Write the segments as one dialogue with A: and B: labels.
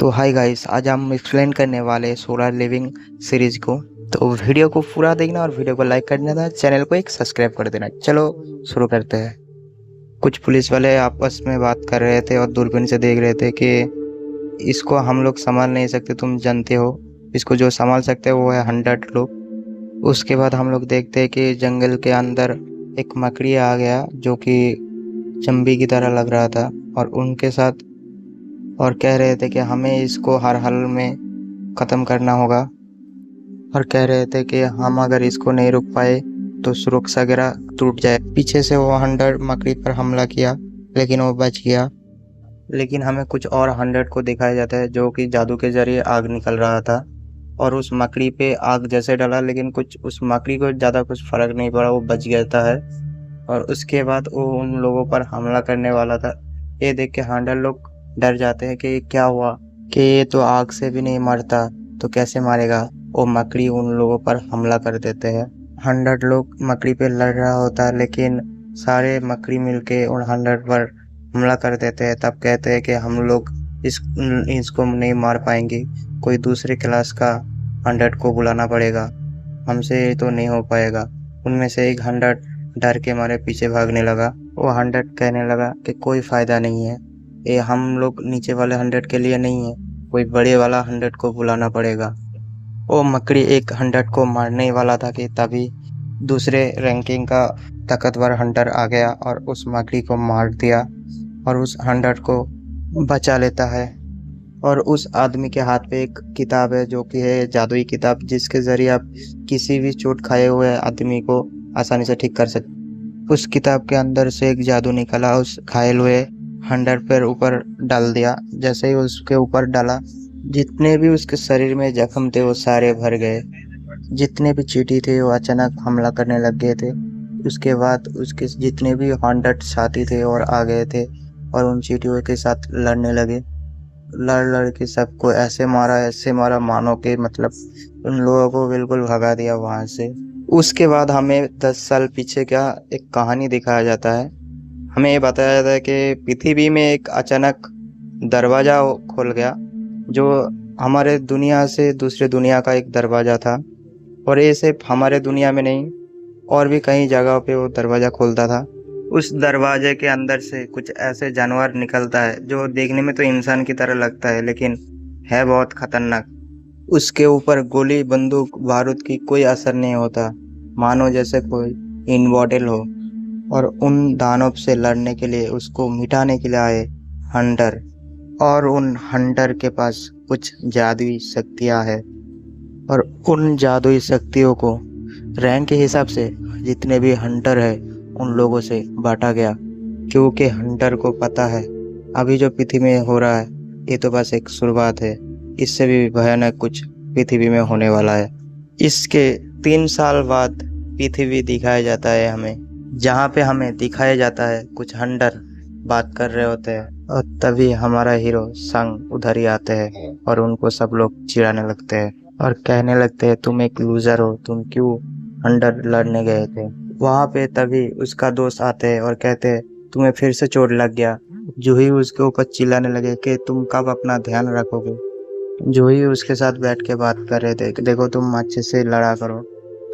A: तो hi guys, आज हम एक्सप्लेन करने वाले सोलर लिविंग सीरीज को। तो वीडियो को पूरा देखना और वीडियो को लाइक कर देना, चैनल को एक सब्सक्राइब कर देना। चलो शुरू करते हैं। कुछ पुलिस वाले आपस में बात कर रहे थे और दूरबीन से देख रहे थे कि इसको हम लोग संभाल नहीं सकते, तुम जानते हो। इसको जो संभाल सकते हैं वो है 100 लोग। उसके बाद हम लोग देखते हैं कि जंगल के अंदर एक मकड़ी आ गया जो कि चंबी की तरह लग रहा था, और उनके साथ और कह रहे थे कि हमें इसको हर हाल में ख़त्म करना होगा। और कह रहे थे कि हम अगर इसको नहीं रोक पाए तो सुरक्षा वगैरह टूट जाए। पीछे से वो 100 मकड़ी पर हमला किया, लेकिन वो बच गया। लेकिन हमें कुछ और 100 को दिखाया जाता है जो कि जादू के जरिए आग निकल रहा था, और उस मकड़ी पे आग जैसे डला, लेकिन कुछ उस मकड़ी को ज़्यादा कुछ फर्क नहीं पड़ा, वो बच जाता है। और उसके बाद वो उन लोगों पर हमला करने वाला था। ये देख के 100 लोग डर जाते हैं कि क्या हुआ, कि ये तो आग से भी नहीं मरता, तो कैसे मारेगा। वो मकड़ी उन लोगों पर हमला कर देते हैं। 100 लोग मकड़ी पे लड़ रहा होता है, लेकिन सारे मकड़ी मिलके उन 100 पर हमला कर देते हैं। तब कहते हैं कि हम लोग इसको नहीं मार पाएंगे, कोई दूसरे क्लास का 100 को बुलाना पड़ेगा, हमसे तो नहीं हो पाएगा। उनमें से एक 100 डर के मारे पीछे भागने लगा। वो 100 कहने लगा कि कोई फायदा नहीं है, ये हम लोग नीचे वाले 100 के लिए नहीं है, कोई बड़े वाला 100 को बुलाना पड़ेगा। वो मकड़ी एक 100 को मारने वाला था कि तभी दूसरे रैंकिंग का ताकतवर हंटर आ गया और उस मकड़ी को मार दिया, और उस 100 को बचा लेता है। और उस आदमी के हाथ पे एक किताब है जो कि है जादुई किताब, जिसके जरिए आप किसी भी चोट खाए हुए आदमी को आसानी से ठीक कर सकते। उस किताब के अंदर से एक जादू निकला, उस घायल हुए 100 पर ऊपर डाल दिया। जैसे ही उसके ऊपर डाला, जितने भी उसके शरीर में जख्म थे वो सारे भर गए। जितने भी चींटी थे वो अचानक हमला करने लग गए थे। उसके बाद उसके जितने भी 100 साथी थे और आ गए थे, और उन चींटियों के साथ लड़ने लगे। लड़ लड़ के सबको ऐसे मारा मानो के मतलब उन लोगों को बिल्कुल भगा दिया वहां से। उसके बाद हमें 10 साल पीछे का एक कहानी दिखाया जाता है। हमें ये बताया जाता है कि पृथ्वी में एक अचानक दरवाजा खोल गया, जो हमारे दुनिया से दूसरे दुनिया का एक दरवाजा था। और ये सिर्फ हमारे दुनिया में नहीं, और भी कई जगहों पे वो दरवाजा खोलता था। उस दरवाजे के अंदर से कुछ ऐसे जानवर निकलता है जो देखने में तो इंसान की तरह लगता है, लेकिन है बहुत खतरनाक। उसके ऊपर गोली बंदूक बारूद की कोई असर नहीं होता, मानो जैसे कोई इनमॉर्टल हो। और उन दानव से लड़ने के लिए, उसको मिटाने के लिए आए हंटर। और उन हंटर के पास कुछ जादुई शक्तियां है, और उन जादुई शक्तियों को रैंक के हिसाब से जितने भी हंटर है उन लोगों से बांटा गया, क्योंकि हंटर को पता है अभी जो पृथ्वी में हो रहा है ये तो बस एक शुरुआत है, इससे भी भयानक कुछ पृथ्वी में होने वाला है। इसके 3 साल बाद पृथ्वी दिखाया जाता है हमें, जहाँ पे हमें दिखाया जाता है कुछ हंटर बात कर रहे होते हैं, और तभी हमारा हीरो संग उधर ही आते हैं और उनको सब लोग चिढ़ाने लगते हैं और कहने लगते हैं तुम एक लूजर हो, तुम क्यों हंटर लड़ने गए थे। वहां पे तभी उसका दोस्त आते हैं और कहते हैं तुम्हें फिर से चोट लग गया। जूही उसके ऊपर चिल्लाने लगे कि तुम कब अपना ध्यान रखोगे। जूही उसके साथ बैठ के बात कर रहे थे कि देखो तुम अच्छे से लड़ा करो,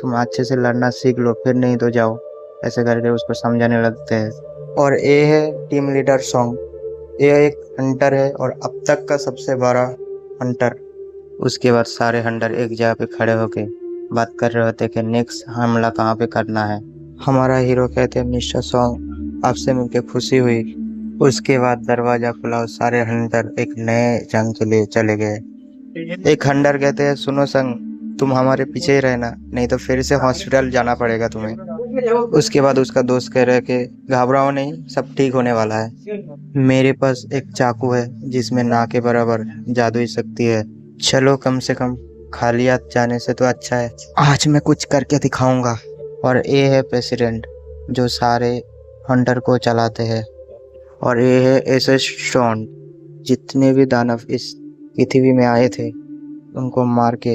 A: तुम अच्छे से लड़ना सीख लो, फिर नहीं तो जाओ। ऐसे करके उसको समझाने लगते हैं। और ये है टीम लीडर सॉन्ग। ये एक हंटर है और अब तक का सबसे बड़ा हंटर। उसके बाद सारे हंटर एक जगह पे खड़े होके बात कर रहे होते कि नेक्स्ट हमला कहाँ पे करना है। हमारा हीरो कहते हैं मिस्टर सॉन्ग, आपसे मिलके खुशी हुई। उसके बाद दरवाजा खुला और सारे हंटर एक नए जंग के लिए चले गए। एक हंटर कहते हैं सुनो संग, तुम हमारे पीछे ही रहना, नहीं तो फिर से हॉस्पिटल जाना पड़ेगा तुम्हें। उसके बाद उसका दोस्त कह रहा है कि घबराओ नहीं, सब ठीक होने वाला है। मेरे पास एक चाकू है जिसमें ना के बराबर जादुई शक्ति है, चलो कम से कम खाली हाथ जाने से तो अच्छा है, आज मैं कुछ करके दिखाऊंगा। और ये है प्रेसिडेंट जो सारे हंटर को चलाते हैं। और ये है एसएस स्टोन, जितने भी दानव इस पृथ्वी में आए थे उनको मार के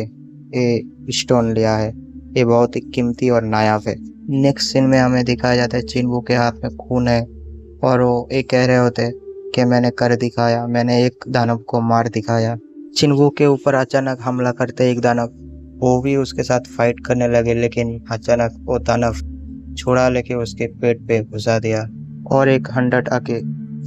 A: ये स्टोन लिया है। ये बहुत ही कीमती और नायाब है। नेक्स्ट सीन में हमें दिखाया जाता है चिनवू के हाथ में खून है, और वो ये कह रहे होते हैं कि मैंने कर दिखाया, मैंने एक दानव को मार दिखाया। चिंगू के ऊपर अचानक हमला करते एक दानव, वो भी उसके साथ फाइट करने लगे, लेकिन अचानक वो दानव छुरा लेके उसके पेट पे घुसा दिया और एक हंटर आके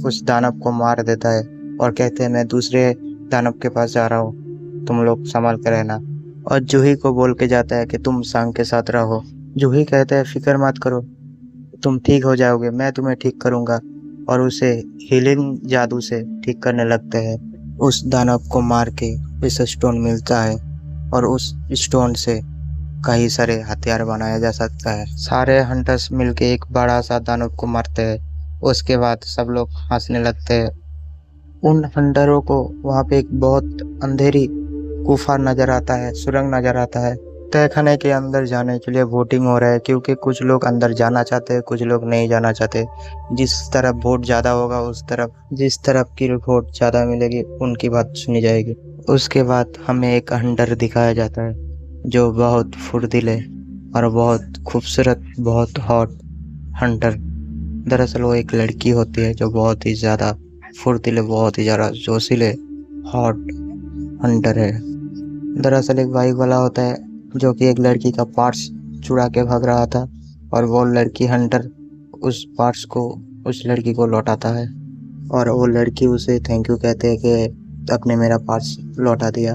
A: उस दानव को मार देता है और कहते हैं मैं दूसरे दानव के पास जा रहा हूँ, तुम लोग संभाल कर रहना। और जूही को बोल के जाता है कि तुम सांग के साथ रहो। जूही कहता है फिक्र मत करो, तुम ठीक हो जाओगे, मैं तुम्हें ठीक करूंगा। और उसे हीलिंग जादू से ठीक करने लगते हैं। उस दानव को मार के इस स्टोन मिलता है और उस स्टोन से कई सारे हथियार बनाया जा सकता है। सारे हंटर्स मिलके एक बड़ा सा दानव को मारते हैं। उसके बाद सब लोग हंसने लगते हैं। उन हंटरों को वहाँ पे एक बहुत अंधेरी गुफा नजर आता है, सुरंग नजर आता है। तहखाने के अंदर जाने के लिए वोटिंग हो रहा है, क्योंकि कुछ लोग अंदर जाना चाहते हैं, कुछ लोग नहीं जाना चाहते। जिस तरफ वोट ज्यादा होगा उस तरफ, जिस तरफ की वोट ज्यादा मिलेगी उनकी बात सुनी जाएगी। उसके बाद हमें एक हंटर दिखाया जाता है जो बहुत फुर्तीले और बहुत खूबसूरत, बहुत हॉट हंटर। दरअसल वो एक लड़की होती है जो बहुत ही ज़्यादा फुर्तीले, बहुत ही ज़्यादा जोशीले हॉट हंटर है। दरअसल एक बाइक वाला होता है जो कि एक लड़की का पार्ट्स चुरा के भाग रहा था, और वो लड़की हंटर उस पार्ट्स को उस लड़की को लौटाता है, और वो लड़की उसे थैंक यू कहते हैं कि आपने मेरा पार्ट्स लौटा दिया।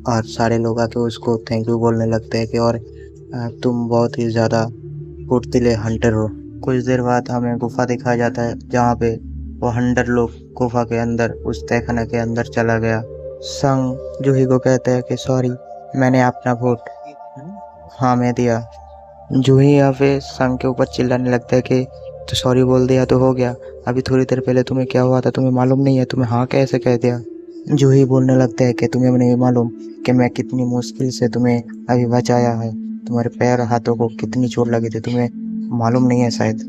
A: और सारे लोग आके उसको थैंक यू बोलने लगते हैं कि और तुम बहुत ही ज़्यादा फुर्तीले हंटर हो। कुछ देर बाद हमें गुफा दिखाया जाता है जहाँ पे वो हंटर लोग गुफा के अंदर, उस तहखाने के अंदर चला गया। संग जूही को कहते हैं कि सॉरी, मैंने अपना वोट हाँ में दिया। जूही यहाँ पे संग के ऊपर चिल्लाने लगता है कि तो सॉरी बोल दिया तो हो गया, अभी थोड़ी देर पहले तुम्हें क्या हुआ था तुम्हें मालूम नहीं है, तुम्हें हाँ कैसे कह दिया। जूही बोलने लगता है कि तुम्हें नहीं मालूम कि मैं कितनी मुश्किल से तुम्हें अभी बचाया है, तुम्हारे पैर हाथों को कितनी चोट लगी थी, तुम्हें मालूम नहीं है शायद।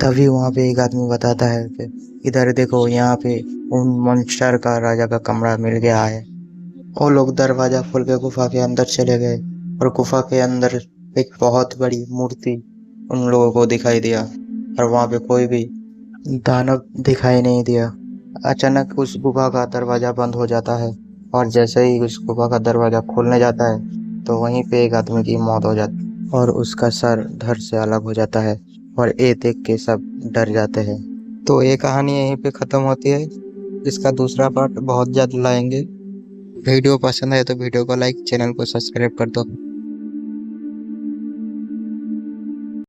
A: तभी वहाँ पे एक आदमी बताता है कि इधर देखो, यहाँ पे उन मॉन्स्टर का राजा का कमरा मिल गया है। वो लोग दरवाजा खोल के गुफा के अंदर चले गए, और गुफा के अंदर एक बहुत बड़ी मूर्ति उन लोगों को दिखाई दिया, और वहाँ पे कोई भी दानव दिखाई नहीं दिया। अचानक उस गुफा का दरवाजा बंद हो जाता है, और जैसे ही उस गुफा का दरवाजा खोलने जाता है तो वहीं पे एक आदमी की मौत हो जाती है, और उसका सर धड़ से अलग हो जाता है, और ये देख के सब डर जाते हैं। तो ये कहानी यहीं पे ख़त्म होती है। इसका दूसरा पार्ट बहुत जल्द लाएंगे। वीडियो पसंद आए तो वीडियो को लाइक, चैनल को सब्सक्राइब कर दो।